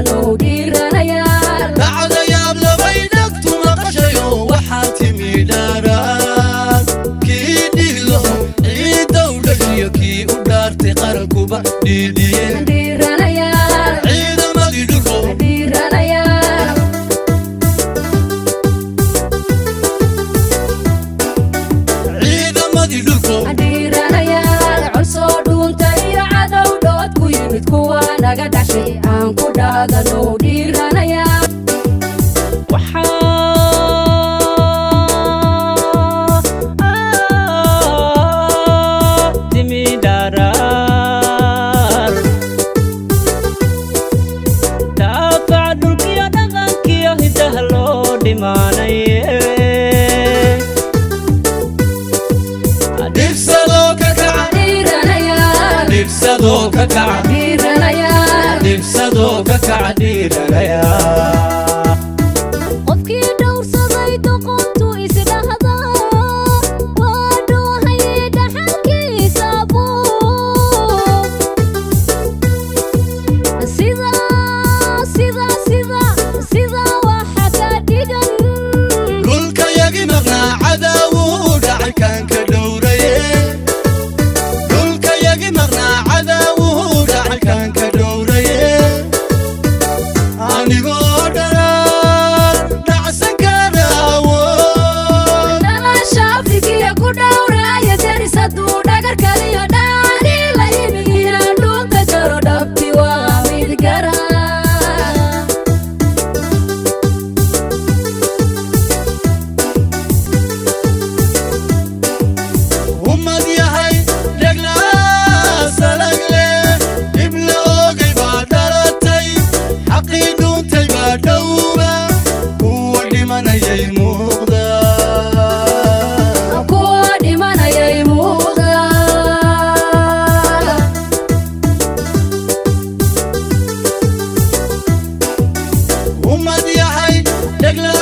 dhaadanoo dhiiranayaal dhacdayaab labaynagtu maqashayo waxaa timi dhaaraan kii dhiglo ciidow dhashiyo kii u dhaartay qarankuba dhiidhiyeen dhiiranayaal ciidamadii dhulko dhiiranayaal ciidamadii dhulko dhiiranayaal cusoo dhuunta iyo cadow dhood ku yimid kuwa naga dhashay aan ku dhaadanoo dhiiranayaal dhibsadoo ka kaca dhiiranayaal dhibsadoo ka kaca dhiiranayaa qofkii dhowrsaday doqontu isdhahda waa dhoohaye dhaxalkiisa buu sida waxa ka dhigan dhulkayagi maqnaa cadaawuu dhacay kaan ka dhowraye dhulkayagi maqnaa cadaawuu dhacay kaan ka dhowraye anigoo dhanaan dhacsan karaawo dhalasha afrikiya ku dhowraaya deris hadduu dhagar kaliyo dhaani la yimi inaan dhunta jaro dhabti waa mid gara ummad yahay dheglaa salagle dhibla oogay baa dhalatay xaqii dhuuntay baa dhowba kuwa dhimanayay muuqda kuwa dhimanayay muuqda ummad yahay dheglaa